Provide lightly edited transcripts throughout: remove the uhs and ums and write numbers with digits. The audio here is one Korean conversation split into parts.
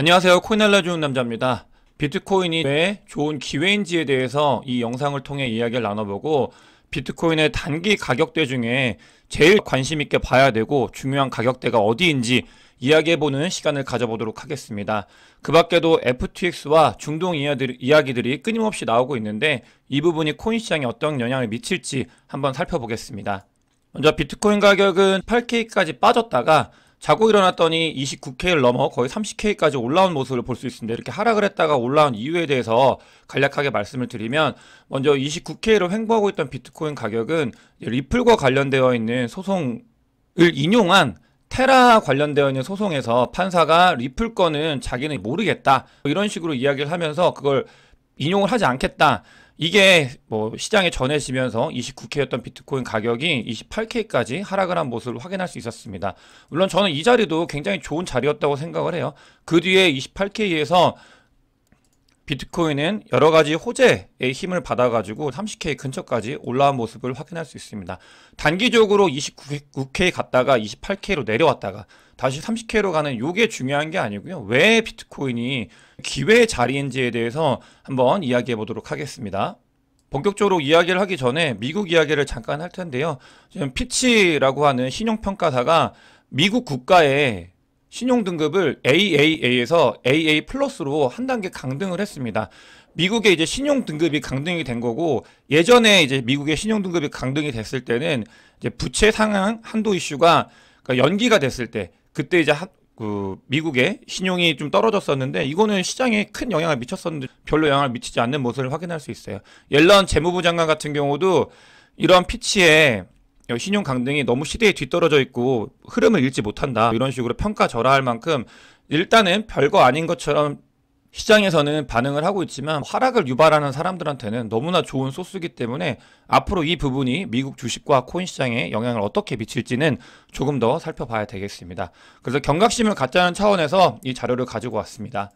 안녕하세요. 코인 알려주는 남자입니다. 비트코인이 왜 좋은 기회인지에 대해서 이 영상을 통해 이야기를 나눠보고, 비트코인의 단기 가격대 중에 제일 관심 있게 봐야 되고 중요한 가격대가 어디인지 이야기해보는 시간을 가져보도록 하겠습니다. 그 밖에도 FTX와 중동 이야기들이 끊임없이 나오고 있는데, 이 부분이 코인 시장에 어떤 영향을 미칠지 한번 살펴보겠습니다. 먼저 비트코인 가격은 8K까지 빠졌다가 자고 일어났더니 29K를 넘어 거의 30K까지 올라온 모습을 볼 수 있습니다. 이렇게 하락을 했다가 올라온 이유에 대해서 간략하게 말씀을 드리면, 먼저 29K를 횡보하고 있던 비트코인 가격은 리플과 관련되어 있는 소송을 인용한 테라 관련되어 있는 소송에서 판사가 리플 거는 자기는 모르겠다, 이런 식으로 이야기를 하면서 그걸 인용을 하지 않겠다. 이게 시장에 전해지면서 29K였던 비트코인 가격이 28K까지 하락을 한 모습을 확인할 수 있었습니다. 물론 저는 이 자리도 굉장히 좋은 자리였다고 생각을 해요. 그 뒤에 28K에서 비트코인은 여러 가지 호재의 힘을 받아가지고 30K 근처까지 올라온 모습을 확인할 수 있습니다. 단기적으로 29K 갔다가 28K로 내려왔다가 다시 30K로 가는 요게 중요한 게 아니고요. 왜 비트코인이 기회의 자리인지에 대해서 한번 이야기해 보도록 하겠습니다. 본격적으로 이야기를 하기 전에 미국 이야기를 잠깐 할 텐데요. 지금 피치라고 하는 신용평가사가 미국 국가의 신용등급을 AAA에서 AA 플러스로 한 단계 강등을 했습니다. 미국의 이제 신용등급이 강등이 된 거고, 예전에 이제 미국의 신용등급이 강등이 됐을 때는 이제 부채 상향 한도 이슈가 연기가 됐을 때, 그때 이제 미국의 신용이 좀 떨어졌었는데, 이거는 시장에 큰 영향을 미쳤었는데 별로 영향을 미치지 않는 모습을 확인할 수 있어요. 옐런 재무부 장관 같은 경우도 이런 피치의 신용 강등이 너무 시대에 뒤떨어져 있고 흐름을 읽지 못한다, 이런 식으로 평가절하할 만큼 일단은 별거 아닌 것처럼 시장에서는 반응을 하고 있지만, 하락을 유발하는 사람들한테는 너무나 좋은 소스이기 때문에 앞으로 이 부분이 미국 주식과 코인 시장에 영향을 어떻게 미칠지는 조금 더 살펴봐야 되겠습니다. 그래서 경각심을 갖자는 차원에서 이 자료를 가지고 왔습니다.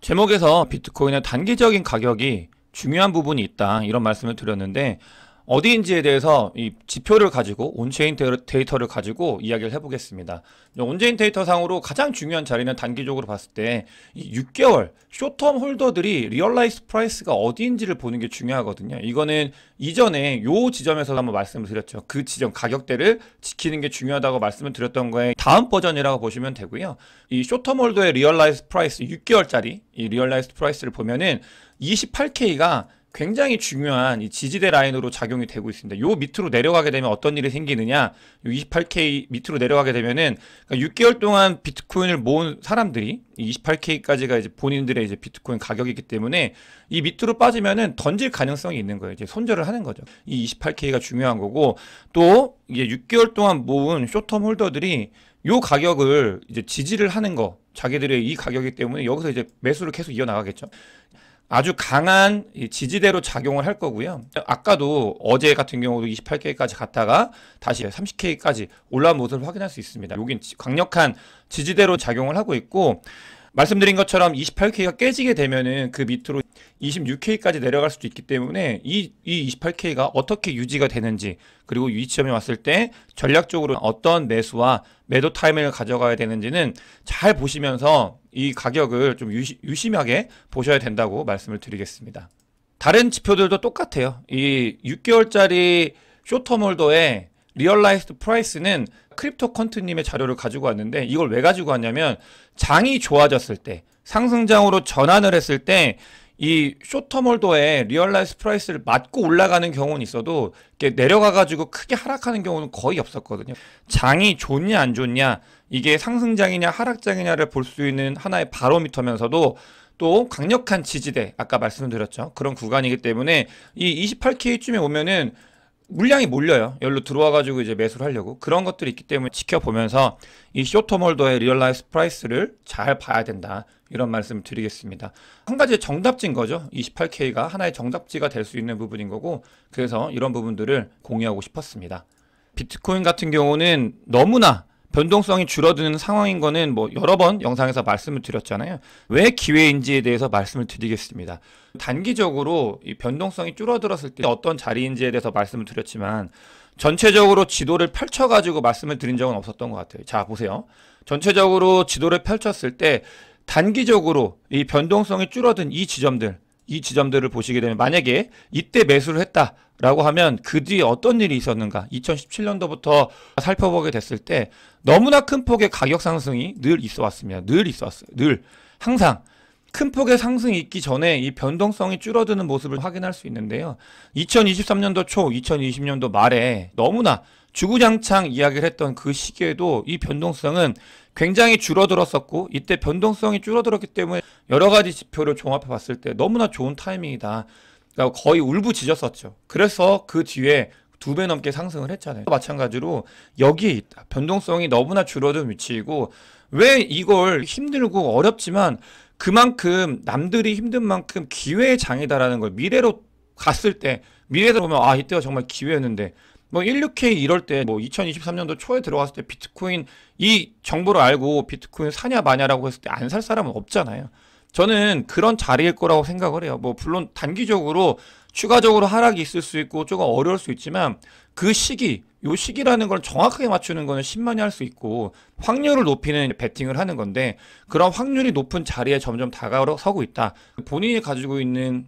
제목에서 비트코인의 단기적인 가격이 중요한 부분이 있다, 이런 말씀을 드렸는데, 어디인지에 대해서 이 지표를 가지고, 온체인 데이터를 가지고 이야기를 해보겠습니다. 온체인 데이터 상으로 가장 중요한 자리는 단기적으로 봤을 때 이 6개월 숏텀 홀더들이 리얼라이즈 프라이스가 어디인지를 보는 게 중요하거든요. 이거는 이전에 요 지점에서 한번 말씀을 드렸죠. 그 지점 가격대를 지키는 게 중요하다고 말씀을 드렸던 거에 다음 버전이라고 보시면 되고요. 이 숏텀 홀더의 리얼라이즈 프라이스 6개월짜리 이 리얼라이즈 프라이스를 보면은 28K가 굉장히 중요한 이 지지대 라인으로 작용이 되고 있습니다. 요 밑으로 내려가게 되면 어떤 일이 생기느냐, 요 28K 밑으로 내려가게 되면은 6개월 동안 비트코인을 모은 사람들이 28K까지가 이제 본인들의 이제 비트코인 가격이기 때문에 이 밑으로 빠지면은 던질 가능성이 있는 거예요. 이제 손절을 하는 거죠. 이 28K가 중요한 거고, 또 이게 6개월 동안 모은 숏텀 홀더들이 요 가격을 이제 지지를 하는 거, 자기들의 이 가격이기 때문에 여기서 이제 매수를 계속 이어나가겠죠. 아주 강한 지지대로 작용을 할 거고요. 아까도 어제 같은 경우도 28K까지 갔다가 다시 30K까지 올라온 모습을 확인할 수 있습니다. 여긴 강력한 지지대로 작용을 하고 있고, 말씀드린 것처럼 28K가 깨지게 되면은 그 밑으로 26K까지 내려갈 수도 있기 때문에 이 28K가 어떻게 유지가 되는지, 그리고 이 지점에 왔을 때 전략적으로 어떤 매수와 매도 타이밍을 가져가야 되는지는 잘 보시면서 이 가격을 좀 유심하게 보셔야 된다고 말씀을 드리겠습니다. 다른 지표들도 똑같아요. 이 6개월짜리 숏텀 홀더의 리얼라이즈드 프라이스는 크립토 컨트님의 자료를 가지고 왔는데, 이걸 왜 가지고 왔냐면, 장이 좋아졌을 때, 상승장으로 전환을 했을 때 이 숏텀 홀더의 리얼라이즈 프라이스를 맞고 올라가는 경우는 있어도 이렇게 내려가가지고 크게 하락하는 경우는 거의 없었거든요. 장이 좋냐 안 좋냐, 이게 상승장이냐 하락장이냐를 볼 수 있는 하나의 바로미터면서도 또 강력한 지지대, 아까 말씀드렸죠, 그런 구간이기 때문에 이 28K쯤에 오면은 물량이 몰려요. 여기로 들어와가지고 이제 매수를 하려고. 그런 것들이 있기 때문에 지켜보면서 이 숏텀 홀더의 리얼라이즈 프라이스를 잘 봐야 된다, 이런 말씀을 드리겠습니다. 한 가지 정답지인 거죠. 28K가 하나의 정답지가 될 수 있는 부분인 거고, 그래서 이런 부분들을 공유하고 싶었습니다. 비트코인 같은 경우는 너무나 변동성이 줄어드는 상황인 거는 여러 번 영상에서 말씀을 드렸잖아요. 왜 기회인지에 대해서 말씀을 드리겠습니다. 단기적으로 이 변동성이 줄어들었을 때 어떤 자리인지에 대해서 말씀을 드렸지만, 전체적으로 지도를 펼쳐가지고 말씀을 드린 적은 없었던 것 같아요. 자, 보세요. 전체적으로 지도를 펼쳤을 때 단기적으로 이 변동성이 줄어든 이 지점들을 보시게 되면 만약에 이때 매수를 했다라고 하면 그 뒤에 어떤 일이 있었는가 2017년도부터 살펴보게 됐을 때 너무나 큰 폭의 가격 상승이 늘 있어 왔습니다. 늘 있었어요. 늘 항상 큰 폭의 상승이 있기 전에 이 변동성이 줄어드는 모습을 확인할 수 있는데요. 2023년도 초, 2020년도 말에 너무나 주구장창 이야기를 했던 그 시기에도 이 변동성은 굉장히 줄어들었었고 이때 변동성이 줄어들었기 때문에 여러 가지 지표를 종합해 봤을 때 너무나 좋은 타이밍이다. 그러니까 거의 울부짖었었죠. 그래서 그 뒤에 2배 넘게 상승을 했잖아요. 마찬가지로 여기에 있다. 변동성이 너무나 줄어든 위치이고 왜 이걸 힘들고 어렵지만 그만큼 남들이 힘든 만큼 기회의 장이다라는 걸 미래로 갔을 때 미래로 보면 아 이때가 정말 기회였는데 뭐 16K 이럴 때 뭐 2023년도 초에 들어갔을 때 비트코인 이 정보를 알고 비트코인 사냐 마냐라고 했을 때 안 살 사람은 없잖아요. 저는 그런 자리일 거라고 생각을 해요. 뭐 물론 단기적으로 추가적으로 하락이 있을 수 있고 조금 어려울 수 있지만 그 시기, 요 시기라는 걸 정확하게 맞추는 거는 신만이 할 수 있고 확률을 높이는 배팅을 하는 건데 그런 확률이 높은 자리에 점점 다가서고 있다. 본인이 가지고 있는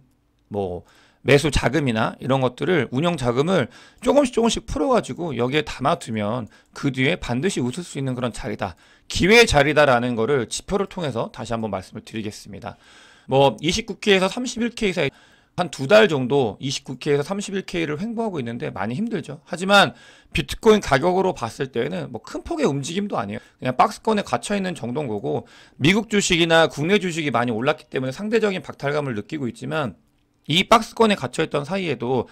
뭐 매수 자금이나 이런 것들을 운영 자금을 조금씩 풀어가지고 여기에 담아두면 그 뒤에 반드시 웃을 수 있는 그런 자리다. 기회의 자리다라는 거를 지표를 통해서 다시 한번 말씀을 드리겠습니다. 뭐 29K에서 31K 사이 한 2달 정도 29K에서 31K를 횡보하고 있는데 많이 힘들죠. 하지만 비트코인 가격으로 봤을 때는 뭐 큰 폭의 움직임도 아니에요. 그냥 박스권에 갇혀있는 정도인 거고 미국 주식이나 국내 주식이 많이 올랐기 때문에 상대적인 박탈감을 느끼고 있지만 이 박스권에 갇혀있던 사이에도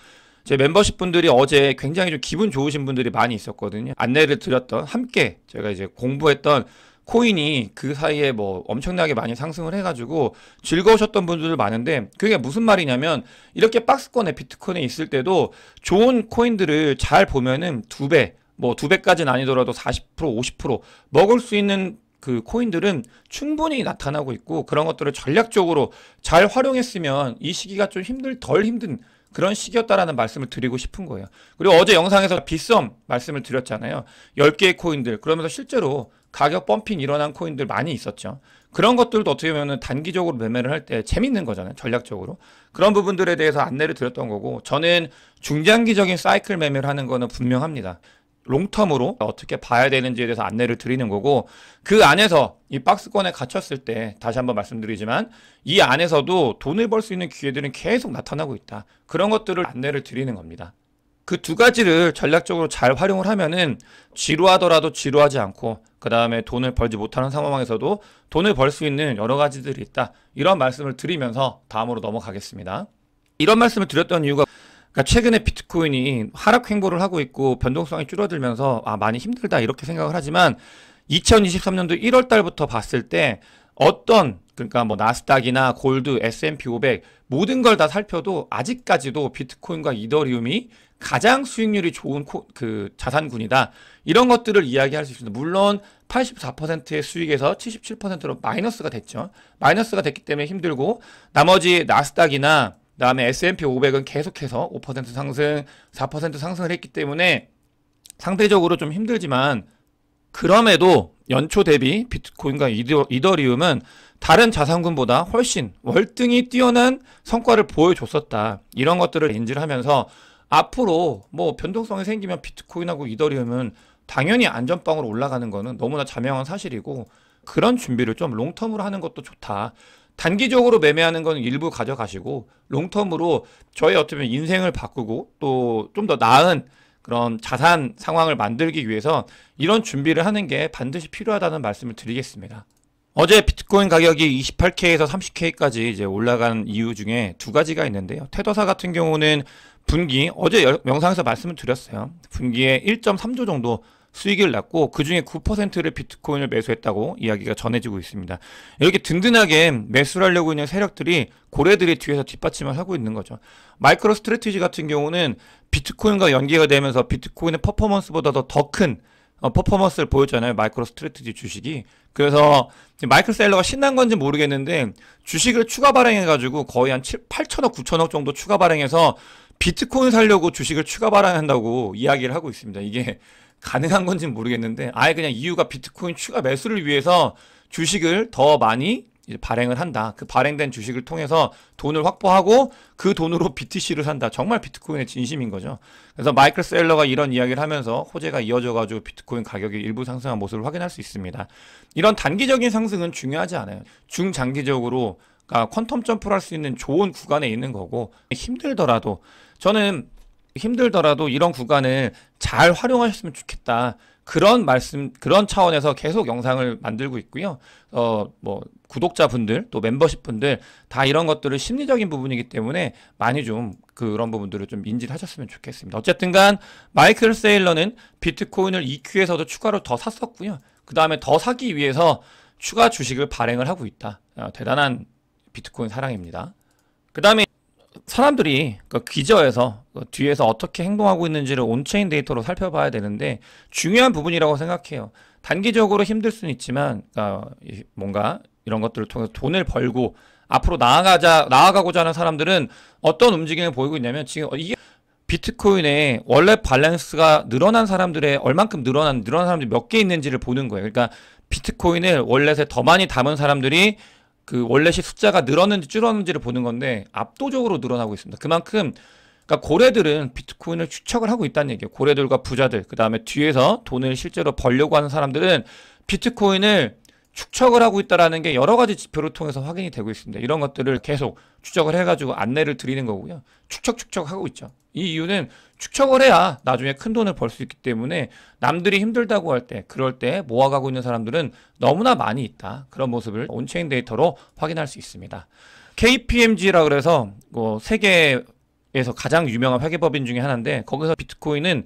제 멤버십 분들이 어제 굉장히 좀 기분 좋으신 분들이 많이 있었거든요. 안내를 드렸던 함께 제가 이제 공부했던 코인이 그 사이에 뭐 엄청나게 많이 상승을 해가지고 즐거우셨던 분들도 많은데 그게 무슨 말이냐면 이렇게 박스권에 비트코인에 있을 때도 좋은 코인들을 잘 보면은 2배, 뭐 2배까지는 아니더라도 40%, 50% 먹을 수 있는 그 코인들은 충분히 나타나고 있고 그런 것들을 전략적으로 잘 활용했으면 이 시기가 좀 덜 힘든 그런 시기였다라는 말씀을 드리고 싶은 거예요. 그리고 어제 영상에서 빗썸 말씀을 드렸잖아요. 10개의 코인들 그러면서 실제로 가격 펌핑 일어난 코인들 많이 있었죠. 그런 것들도 어떻게 보면 단기적으로 매매를 할 때 재밌는 거잖아요. 전략적으로. 그런 부분들에 대해서 안내를 드렸던 거고 저는 중장기적인 사이클 매매를 하는 거는 분명합니다. 롱텀으로 어떻게 봐야 되는지에 대해서 안내를 드리는 거고 그 안에서 이 박스권에 갇혔을 때 다시 한번 말씀드리지만 이 안에서도 돈을 벌 수 있는 기회들은 계속 나타나고 있다. 그런 것들을 안내를 드리는 겁니다. 그 2가지를 전략적으로 잘 활용을 하면은 지루하더라도 지루하지 않고 그 다음에 돈을 벌지 못하는 상황에서도 돈을 벌 수 있는 여러 가지들이 있다. 이런 말씀을 드리면서 다음으로 넘어가겠습니다. 이런 말씀을 드렸던 이유가 그러니까 최근에 비트코인이 하락 횡보를 하고 있고 변동성이 줄어들면서 많이 힘들다 이렇게 생각을 하지만 2023년도 1월 달부터 봤을 때 그러니까 뭐 나스닥이나 골드, S&P 500 모든 걸 다 살펴도 아직까지도 비트코인과 이더리움이 가장 수익률이 좋은 그 자산군이다. 이런 것들을 이야기할 수 있습니다. 물론 84%의 수익에서 77%로 마이너스가 됐죠. 마이너스가 됐기 때문에 힘들고 나머지 나스닥이나 그다음에 S&P 500은 계속해서 5% 상승, 4% 상승을 했기 때문에 상대적으로 좀 힘들지만 그럼에도 연초 대비 비트코인과 이더리움은 다른 자산군보다 훨씬 월등히 뛰어난 성과를 보여줬었다. 이런 것들을 인지를 하면서 앞으로 뭐 변동성이 생기면 비트코인하고 이더리움은 당연히 안전빵으로 올라가는 거는 너무나 자명한 사실이고 그런 준비를 좀 롱텀으로 하는 것도 좋다. 단기적으로 매매하는 건 일부 가져가시고 롱텀으로 저의 어떻게 보면 인생을 바꾸고 또 좀 더 나은 그런 자산 상황을 만들기 위해서 이런 준비를 하는 게 반드시 필요하다는 말씀을 드리겠습니다. 어제 비트코인 가격이 28K에서 30K까지 이제 올라간 이유 중에 2가지가 있는데요. 테더사 같은 경우는 분기 어제 영상에서 말씀을 드렸어요. 분기에 1.3조 정도 수익을 났고 그 중에 9%를 비트코인을 매수했다고 이야기가 전해지고 있습니다. 이렇게 든든하게 매수를 하려고 있는 세력들이 고래들이 뒤에서 뒷받침을 하고 있는 거죠. 마이크로 스트래티지 같은 경우는 비트코인과 연계가 되면서 비트코인의 퍼포먼스보다도 더 큰 퍼포먼스를 보였잖아요. 마이크로 스트래티지 주식이. 그래서 마이클 셀러가 신난 건지 모르겠는데 주식을 추가 발행해가지고 거의 한 8천억, 9천억 정도 추가 발행해서 비트코인 살려고 주식을 추가 발행한다고 이야기를 하고 있습니다. 이게 가능한 건지는 모르겠는데 아예 그냥 이유가 비트코인 추가 매수를 위해서 주식을 더 많이 이제 발행을 한다. 그 발행된 주식을 통해서 돈을 확보하고 그 돈으로 BTC를 산다. 정말 비트코인의 진심인 거죠. 그래서 마이클 셀러가 이런 이야기를 하면서 호재가 이어져가지고 비트코인 가격이 일부 상승한 모습을 확인할 수 있습니다. 이런 단기적인 상승은 중요하지 않아요. 중장기적으로 퀀텀 점프를 할 수 있는 좋은 구간에 있는 거고, 저는 힘들더라도 이런 구간을 잘 활용하셨으면 좋겠다. 그런 차원에서 계속 영상을 만들고 있고요. 뭐, 구독자분들, 또 멤버십분들, 다 이런 것들을 심리적인 부분이기 때문에 많이 좀 그런 부분들을 좀 인지를 하셨으면 좋겠습니다. 어쨌든 간, 마이클 세일러는 비트코인을 EQ에서도 추가로 더 샀었고요. 그 다음에 더 사기 위해서 추가 주식을 발행을 하고 있다. 대단한 비트코인 사랑입니다. 그 다음에 사람들이 그 기저에서 뒤에서 어떻게 행동하고 있는지를 온체인 데이터로 살펴봐야 되는데 중요한 부분이라고 생각해요. 단기적으로 힘들 수는 있지만 뭔가 이런 것들을 통해서 돈을 벌고 앞으로 나아가고자 하는 사람들은 어떤 움직임을 보이고 있냐면 지금 이게 비트코인의 원래 밸런스가 늘어난 사람들의 얼만큼 늘어난 사람들이 몇 개 있는지를 보는 거예요. 그러니까 비트코인을 월렛에 더 많이 담은 사람들이 그 월렛이 숫자가 늘었는지 줄었는지를 보는 건데 압도적으로 늘어나고 있습니다. 그만큼 그러니까 고래들은 비트코인을 추적을 하고 있다는 얘기예요. 고래들과 부자들, 그 다음에 뒤에서 돈을 실제로 벌려고 하는 사람들은 비트코인을 축적을 하고 있다는 게 여러 가지 지표를 통해서 확인이 되고 있습니다. 이런 것들을 계속 추적을 해가지고 안내를 드리는 거고요. 축적하고 있죠. 이 이유는 축적을 해야 나중에 큰 돈을 벌 수 있기 때문에 남들이 힘들다고 할 때, 그럴 때 모아가고 있는 사람들은 너무나 많이 있다. 그런 모습을 온체인 데이터로 확인할 수 있습니다. KPMG라 그래서 세계에서 가장 유명한 회계법인 중에 하나인데 거기서 비트코인은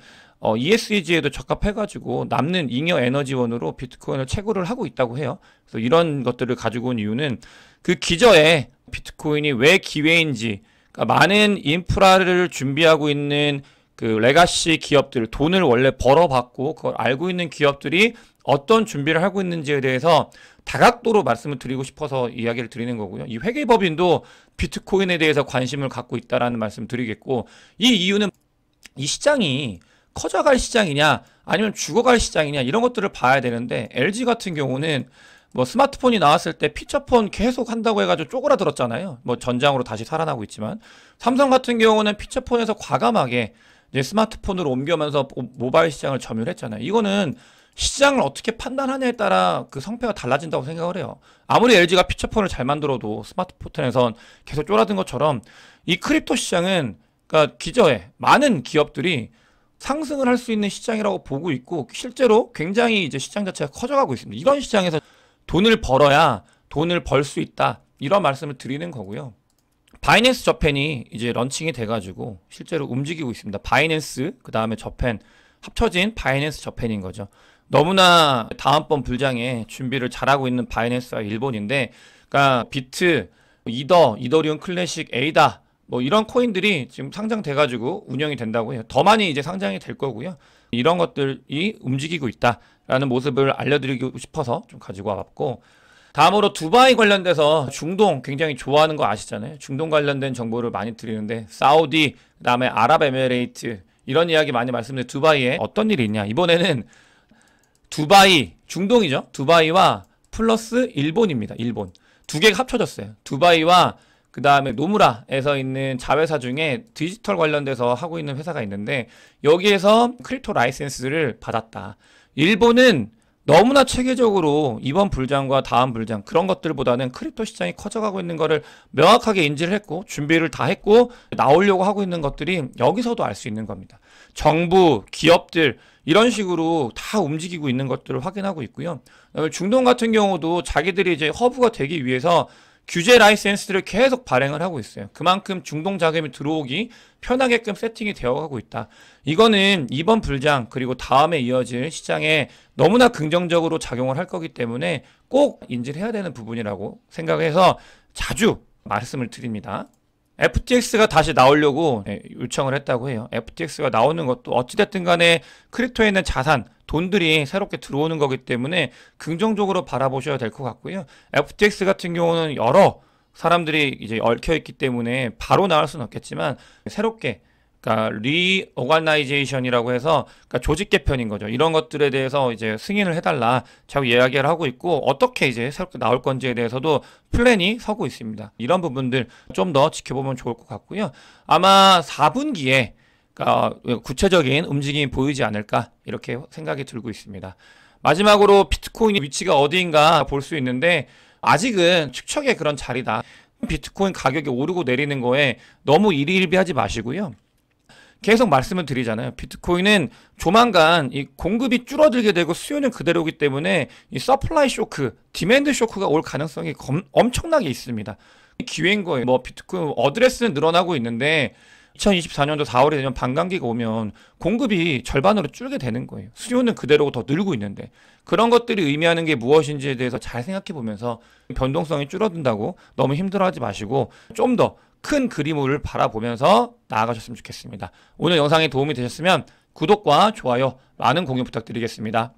ESG에도 적합해가지고 남는 잉여 에너지원으로 비트코인을 채굴을 하고 있다고 해요. 그래서 이런 것들을 가지고 온 이유는 그 기저에 비트코인이 왜 기회인지, 그러니까 많은 인프라를 준비하고 있는 그 레가시 기업들, 돈을 원래 벌어받고 그걸 알고 있는 기업들이 어떤 준비를 하고 있는지에 대해서 다각도로 말씀을 드리고 싶어서 이야기를 드리는 거고요. 이 회계법인도 비트코인에 대해서 관심을 갖고 있다라는 말씀 드리겠고, 이 이유는 이 시장이 커져갈 시장이냐 아니면 죽어갈 시장이냐 이런 것들을 봐야 되는데, LG 같은 경우는 뭐 스마트폰이 나왔을 때 피처폰 계속 한다고 해가지고 쪼그라들었잖아요. 뭐 전장으로 다시 살아나고 있지만, 삼성 같은 경우는 피처폰에서 과감하게 이제 스마트폰으로 옮겨면서 모바일 시장을 점유했잖아요. 이거는 시장을 어떻게 판단하냐에 따라 그 성패가 달라진다고 생각을 해요. 아무리 LG가 피처폰을 잘 만들어도 스마트폰에선 계속 쪼라든 것처럼 이 크립토 시장은 그러니까 기저에 많은 기업들이 상승을 할 수 있는 시장이라고 보고 있고, 실제로 굉장히 이제 시장 자체가 커져가고 있습니다. 이런 시장에서 돈을 벌어야 돈을 벌 수 있다. 이런 말씀을 드리는 거고요. 바이낸스 저펜이 이제 런칭이 돼가지고 실제로 움직이고 있습니다. 바이낸스, 그 다음에 저펜, 합쳐진 바이낸스 저펜인 거죠. 너무나 다음번 불장에 준비를 잘하고 있는 바이낸스와 일본인데, 그러니까 비트, 이더리움 클래식, 에이다, 뭐 이런 코인들이 지금 상장돼가지고 운영이 된다고 해요. 더 많이 이제 상장이 될 거고요. 이런 것들이 움직이고 있다라는 모습을 알려드리고 싶어서 좀 가지고 와봤고, 다음으로 두바이 관련돼서 중동 굉장히 좋아하는 거 아시잖아요. 중동 관련된 정보를 많이 드리는데 사우디, 그 다음에 아랍에미레이트 이런 이야기 많이 말씀드린 두바이에 어떤 일이 있냐. 이번에는 두바이, 중동이죠. 두바이와 플러스 일본입니다. 일본. 두 개가 합쳐졌어요. 두바이와 그 다음에 노무라에서 있는 자회사 중에 디지털 관련돼서 하고 있는 회사가 있는데 여기에서 크립토 라이센스를 받았다. 일본은 너무나 체계적으로 이번 불장과 다음 불장 그런 것들보다는 크립토 시장이 커져가고 있는 거를 명확하게 인지를 했고 준비를 다 했고 나오려고 하고 있는 것들이 여기서도 알 수 있는 겁니다. 정부, 기업들 이런 식으로 다 움직이고 있는 것들을 확인하고 있고요. 중동 같은 경우도 자기들이 이제 허브가 되기 위해서 규제 라이센스를 계속 발행을 하고 있어요. 그만큼 중동 자금이 들어오기 편하게끔 세팅이 되어가고 있다. 이거는 이번 불장 그리고 다음에 이어질 시장에 너무나 긍정적으로 작용을 할 거기 때문에 꼭 인지를 해야 되는 부분이라고 생각해서 자주 말씀을 드립니다. FTX가 다시 나오려고 요청을 했다고 해요. FTX가 나오는 것도 어찌됐든 간에 크립토에 있는 자산, 돈들이 새롭게 들어오는 거기 때문에 긍정적으로 바라보셔야 될 것 같고요. FTX 같은 경우는 여러 사람들이 이제 얽혀있기 때문에 바로 나올 수는 없겠지만 새롭게 그러니까 리오가나이제이션이라고 해서 그러니까 조직 개편인 거죠. 이런 것들에 대해서 이제 승인을 해달라 자꾸 이야기를 하고 있고 어떻게 이제 새롭게 나올 건지에 대해서도 플랜이 서고 있습니다. 이런 부분들 좀 더 지켜보면 좋을 것 같고요. 아마 4분기에 그러니까 구체적인 움직임이 보이지 않을까 이렇게 생각이 들고 있습니다. 마지막으로 비트코인의 위치가 어디인가 볼 수 있는데 아직은 축척의 그런 자리다. 비트코인 가격이 오르고 내리는 거에 너무 일희일비하지 마시고요. 계속 말씀을 드리잖아요. 비트코인은 조만간 이 공급이 줄어들게 되고 수요는 그대로이기 때문에 이 서플라이 쇼크, 디맨드 쇼크가 올 가능성이 엄청나게 있습니다. 기회인 거예요. 뭐 비트코인 어드레스는 늘어나고 있는데 2024년도 4월이 되면 반감기가 오면 공급이 절반으로 줄게 되는 거예요. 수요는 그대로 더 늘고 있는데 그런 것들이 의미하는 게 무엇인지에 대해서 잘 생각해 보면서 변동성이 줄어든다고 너무 힘들어하지 마시고 좀 더 큰 그림을 바라보면서 나아가셨으면 좋겠습니다. 오늘 영상이 도움이 되셨으면 구독과 좋아요, 많은 공유 부탁드리겠습니다.